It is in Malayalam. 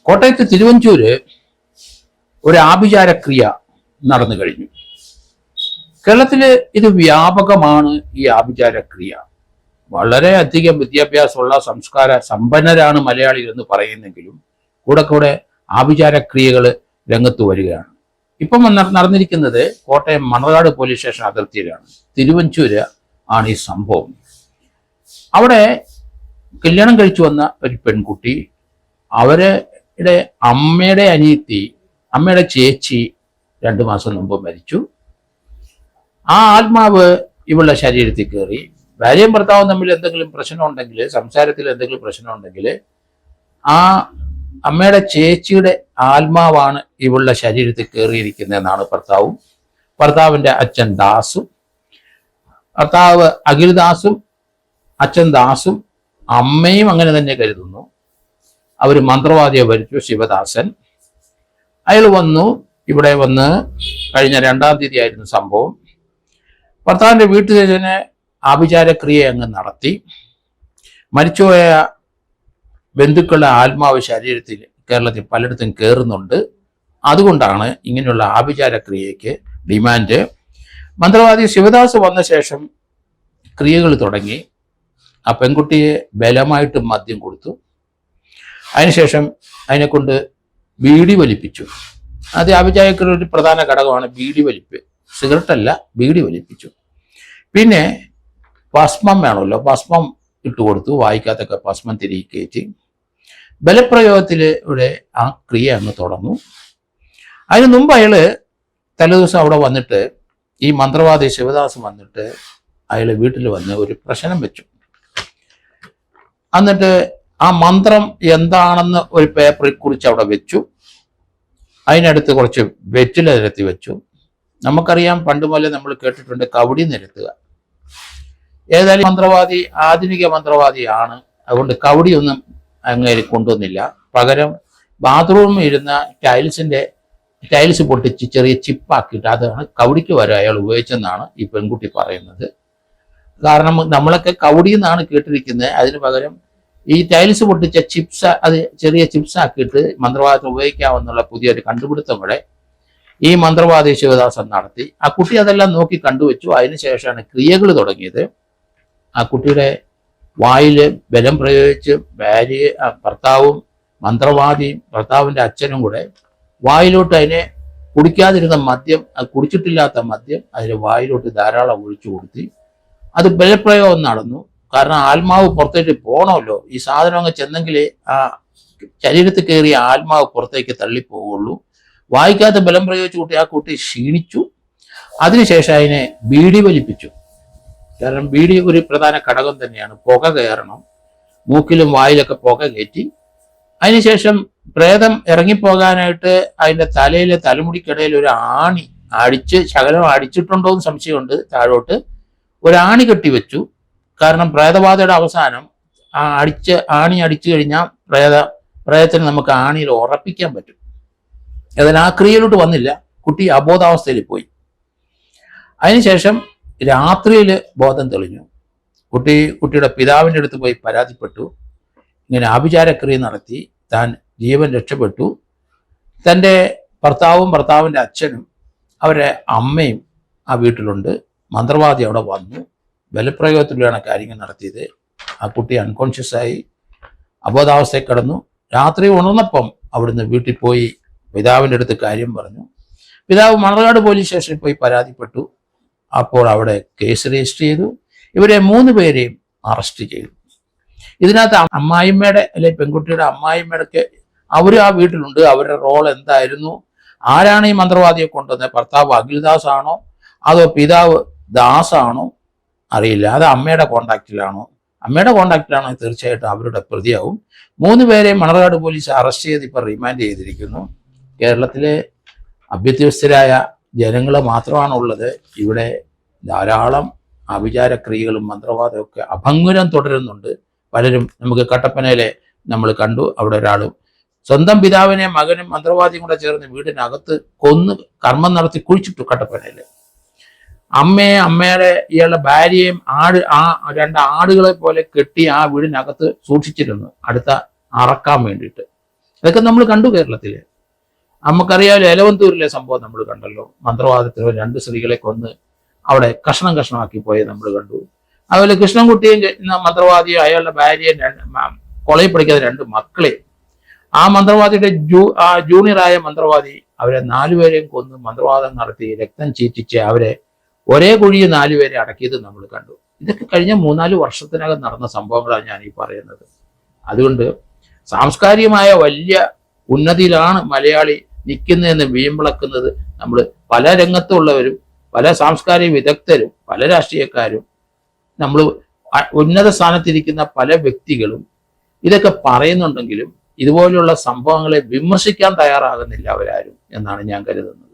കോട്ടയത്ത് തിരുവഞ്ചൂര് ഒരു ആഭിചാരക്രിയ നടന്നു കഴിഞ്ഞു. കേരളത്തില് ഇത് വ്യാപകമാണ്. ഈ ആഭിചാരക്രിയ വളരെ അധികം വിദ്യാഭ്യാസമുള്ള സംസ്കാര സമ്പന്നരാണ് മലയാളികൾ എന്ന് പറയുന്നെങ്കിലും കൂടെ ആഭിചാരക്രിയകൾ രംഗത്ത് വരികയാണ്. ഇപ്പം നടന്നിരിക്കുന്നത് കോട്ടയം മണർകാട് പോലീസ് സ്റ്റേഷൻ അതിർത്തിയിലാണ്. തിരുവഞ്ചൂര് ആണ് ഈ സംഭവം. അവിടെ കല്യാണം കഴിച്ചു വന്ന ഒരു പെൺകുട്ടി, അവരുടെ അമ്മയുടെ അനിയത്തി, അമ്മയുടെ ചേച്ചി 2 മാസം മുമ്പ് മരിച്ചു. ആ ആത്മാവ് ഇവളുടെ ശരീരത്തിൽ കയറി. ഭാര്യയും ഭർത്താവും തമ്മിൽ എന്തെങ്കിലും പ്രശ്നമുണ്ടെങ്കിൽ, സംസാരത്തിൽ എന്തെങ്കിലും പ്രശ്നമുണ്ടെങ്കിൽ ആ അമ്മയുടെ ചേച്ചിയുടെ ആത്മാവാണ് ഇവളുടെ ശരീരത്തിൽ കയറിയിരിക്കുന്നതെന്നാണ് ഭർത്താവിൻ്റെ അച്ഛൻ ദാസും, ഭർത്താവ് അഖിൽദാസും അച്ഛൻ ദാസും അമ്മയും അങ്ങനെ തന്നെ കരുതുന്നു. അവർ മന്ത്രവാദിയെ ഭരിച്ചു, ശിവദാസൻ. അയാൾ ഇവിടെ വന്ന് കഴിഞ്ഞ 2-ാം തീയതി ആയിരുന്നു സംഭവം. ഭർത്താവിൻ്റെ വീട്ടിൽ തന്നെ ആഭിചാരക്രിയ അങ്ങ് നടത്തി. മരിച്ചുപോയ ബന്ധുക്കളുടെ ആത്മാവ് ശരീരത്തിൽ കേരളത്തിൽ പലയിടത്തും കയറുന്നുണ്ട്. അതുകൊണ്ടാണ് ഇങ്ങനെയുള്ള ആഭിചാരക്രിയയ്ക്ക് ഡിമാൻഡ്. മന്ത്രവാദി ശിവദാസ് വന്ന ശേഷം ക്രിയകൾ തുടങ്ങി. ആ പെൺകുട്ടിയെ ബലമായിട്ട് മദ്യം കൊടുത്തു. അതിനുശേഷം അതിനെക്കൊണ്ട് ബീഡി വലിപ്പിച്ചു. അത് ആഭിചാരക്രിയ ഒരു പ്രധാന ഘടകമാണ് ബീഡി വലിപ്പ്. സിഗരറ്റ് അല്ല, ബീഡി വലിപ്പിച്ചു. പിന്നെ ഭസ്മം വേണമല്ലോ, ഭസ്മം ഇട്ടുകൊടുത്തു. വായിക്കാത്തൊക്കെ ഭസ്മം തിരികെ കയറ്റി ബലപ്രയോഗത്തിലൂടെ ആ ക്രിയ അങ്ങ് തുടങ്ങും. അതിന് മുമ്പ് അയാള് തലേദിവസം അവിടെ വന്നിട്ട്, ഈ മന്ത്രവാദി ശിവദാസ് വന്നിട്ട് അയാൾ വീട്ടിൽ വന്ന് ഒരു പ്രശ്നം വെച്ചു. എന്നിട്ട് ആ മന്ത്രം എന്താണെന്ന് ഒരു പേപ്പറിൽ കുറിച്ച് അവിടെ വെച്ചു. അതിനടുത്ത് കുറച്ച് വെറ്റില നിരത്തി വെച്ചു. നമുക്കറിയാം, പണ്ട് മുതലേ നമ്മൾ കേട്ടിട്ടുണ്ട് കവടി നിരത്തുക. ഏതായാലും മന്ത്രവാദി ആധുനിക മന്ത്രവാദിയാണ്. അതുകൊണ്ട് കവടിയൊന്നും അങ്ങേര് കൊണ്ടുവന്നില്ല. പകരം ബാത്റൂമിൽ ഇരുന്ന ടൈൽസ് പൊട്ടിച്ച് ചെറിയ ചിപ്പാക്കിയിട്ട് അതാണ് കവടിക്ക് വരെ അയാൾ ഉപയോഗിച്ചെന്നാണ് ഈ പെൺകുട്ടി പറയുന്നത്. കാരണം നമ്മളൊക്കെ കവടി എന്നാണ് കേട്ടിരിക്കുന്നത്. അതിന് പകരം ഈ ടൈൽസ് പൊട്ടിച്ച ചിപ്സ്, അത് ചെറിയ ചിപ്സ് ആക്കിയിട്ട് മന്ത്രവാദത്തിന് ഉപയോഗിക്കാമെന്നുള്ള പുതിയൊരു കണ്ടുപിടുത്തം കൂടെ ഈ മന്ത്രവാദി ശിവദാസൻ നടത്തി. ആ കുട്ടി അതെല്ലാം നോക്കി കണ്ടുവച്ചു. അതിനുശേഷമാണ് ക്രിയകൾ തുടങ്ങിയത്. ആ കുട്ടിയുടെ വായിൽ ബലം പ്രയോഗിച്ച് ഭർത്താവും മന്ത്രവാദിയും ഭർത്താവിൻ്റെ അച്ഛനും കൂടെ വായിലോട്ട് അതിനെ കുടിക്കാതിരുന്ന മദ്യം, അത് കുടിച്ചിട്ടില്ലാത്ത മദ്യം അതിന് വായിലോട്ട് ധാരാളം ഒഴിച്ചു കൊടുത്തി. അത് ബലപ്രയോഗം നടന്നു. കാരണം ആത്മാവ് പുറത്തേക്ക് പോകണമല്ലോ. ഈ സാധനം അങ്ങ് ചെന്നെങ്കിലേ ആ ശരീരത്തിൽ കയറിയ ആത്മാവ് പുറത്തേക്ക് തള്ളിപ്പോവുള്ളൂ. വായിക്കാത്ത ബലം പ്രയോഗിച്ച് ആ കുട്ടി ക്ഷീണിച്ചു. അതിനുശേഷം അതിനെ ബീഡി വലിപ്പിച്ചു. കാരണം ബീഡി ഒരു പ്രധാന ഘടകം തന്നെയാണ്. പുക കയറണം, മൂക്കിലും വായിലൊക്കെ പുക കയറ്റി. അതിനുശേഷം പ്രേതം ഇറങ്ങിപ്പോകാനായിട്ട് അതിൻ്റെ തലയിലെ തലമുടിക്കിടയിൽ ഒരു ആണി അടിച്ച്, ശകലം അടിച്ചിട്ടുണ്ടോ എന്ന് സംശയമുണ്ട്, താഴോട്ട് ഒരു ആണി കെട്ടി വെച്ചു. കാരണം പ്രേതബാധയുടെ അവസാനം ആണി അടിച്ചു കഴിഞ്ഞാൽ പ്രേതത്തിന് നമുക്ക് ആണിയിൽ ഉറപ്പിക്കാൻ പറ്റും. അതിന് ആ ക്രിയയിലോട്ട് വന്നില്ല. കുട്ടി അബോധാവസ്ഥയിൽ പോയി. അതിനുശേഷം രാത്രിയിൽ ബോധം തെളിഞ്ഞു. കുട്ടിയുടെ പിതാവിൻ്റെ അടുത്ത് പോയി പരാതിപ്പെട്ടു. ഇങ്ങനെ ആഭിചാരക്രിയ നടത്തി താൻ ജീവൻ രക്ഷപ്പെട്ടു. തൻ്റെ ഭർത്താവിൻ്റെ അച്ഛനും അവരുടെ അമ്മയും ആ വീട്ടിലുണ്ട്. മന്ത്രവാദി അവിടെ വന്നു. ബലപ്രയോഗത്തിലൂടെയാണ് കാര്യങ്ങൾ നടത്തിയത്. ആ കുട്ടി അൺകോൺഷ്യസായി അബോധാവസ്ഥയിൽ കിടന്നു. രാത്രി ഉണർന്നപ്പം അവിടുന്ന് വീട്ടിൽ പോയി പിതാവിൻ്റെ അടുത്ത് കാര്യം പറഞ്ഞു. പിതാവ് മണർകാട് പോലീസ് സ്റ്റേഷനിൽ പോയി പരാതിപ്പെട്ടു. അപ്പോൾ അവിടെ കേസ് രജിസ്റ്റർ ചെയ്തു. ഇവരെ 3 പേരെയും അറസ്റ്റ് ചെയ്തു. ഇതിനകത്ത് അമ്മായിമ്മയുടെ പെൺകുട്ടിയുടെ അമ്മായിമ്മയുടെ അവരും ആ വീട്ടിലുണ്ട്. അവരുടെ റോൾ എന്തായിരുന്നു? ആരാണ് ഈ മന്ത്രവാദിയെ കൊണ്ടുവന്നത്? ഭർത്താവ് അഖിൽദാസ് ആണോ അതോ പിതാവ് ദാസാണോ അറിയില്ല. അത് അമ്മയുടെ കോണ്ടാക്റ്റിലാണോ? അമ്മയുടെ കോണ്ടാക്റ്റിലാണോ തീർച്ചയായിട്ടും അവരുടെ പ്രതിയാവും. 3 പേരെയും മണർകാട് പോലീസ് അറസ്റ്റ് ചെയ്ത് ഇപ്പോൾ റിമാൻഡ് ചെയ്തിരിക്കുന്നു. കേരളത്തിലെ അഭ്യത്യസ്തരായ ജനങ്ങൾ മാത്രമാണുള്ളത്. ഇവിടെ ധാരാളം ആഭിചാരക്രിയകളും മന്ത്രവാദവും ഒക്കെ അഭംഗുരം തുടരുന്നുണ്ട്. പലരും നമുക്ക് കട്ടപ്പനയിലെ നമ്മൾ കണ്ടു. അവിടെ ഒരാളും സ്വന്തം പിതാവിനെ മകനും മന്ത്രവാദിയും കൂടെ ചേർന്ന് വീടിനകത്ത് കൊന്ന് കർമ്മം നടത്തി കുഴിച്ചിട്ടു. കട്ടപ്പനയിൽ അമ്മയുടെ ഇയാളുടെ ഭാര്യയും 2 ആടുകളെ പോലെ കെട്ടി ആ വീടിനകത്ത് സൂക്ഷിച്ചിരുന്നു, അടുത്ത അറക്കാൻ വേണ്ടിയിട്ട്. അതൊക്കെ നമ്മൾ കണ്ടു കേരളത്തില്. നമുക്കറിയാമല്ലോ എലവന്തൂരിലെ സംഭവം നമ്മൾ കണ്ടല്ലോ. മന്ത്രവാദത്തിന് 2 സ്ത്രീകളെ കൊന്ന് അവിടെ കഷ്ണം കഷ്ണമാക്കി പോയത് നമ്മൾ കണ്ടു. അതുപോലെ കൃഷ്ണൻകുട്ടിയും മന്ത്രവാദിയും അയാളുടെ ഭാര്യയും കോളേജിൽ പഠിക്കാത്ത 2 മക്കളെ ആ മന്ത്രവാദിയുടെ ജൂനിയറായ മന്ത്രവാദി അവരെ 4 പേരെയും കൊന്ന് മന്ത്രവാദം നടത്തി രക്തം ചീറ്റിച്ച് അവരെ ഒരേ കുഴിയിൽ 4 പേരെ അടക്കിയത് നമ്മൾ കണ്ടു. ഇതൊക്കെ കഴിഞ്ഞ 3-4 വർഷത്തിനകം നടന്ന സംഭവങ്ങളാണ് ഞാൻ ഈ പറയുന്നത്. അതുകൊണ്ട് സാംസ്കാരികമായ വലിയ ഉന്നതിയിലാണ് മലയാളി നിൽക്കുന്നതെന്ന് വീമ്പിളക്കുന്നത് നമ്മൾ പല രംഗത്തുള്ളവരും പല സാംസ്കാരിക വിദഗ്ധരും പല രാഷ്ട്രീയക്കാരും നമ്മൾ ഉന്നത സ്ഥാനത്തിരിക്കുന്ന പല വ്യക്തികളും ഇതൊക്കെ പറയുന്നുണ്ടെങ്കിലും ഇതുപോലുള്ള സംഭവങ്ങളെ വിമർശിക്കാൻ തയ്യാറാകുന്നില്ല അവരാരും എന്നാണ് ഞാൻ കരുതുന്നത്.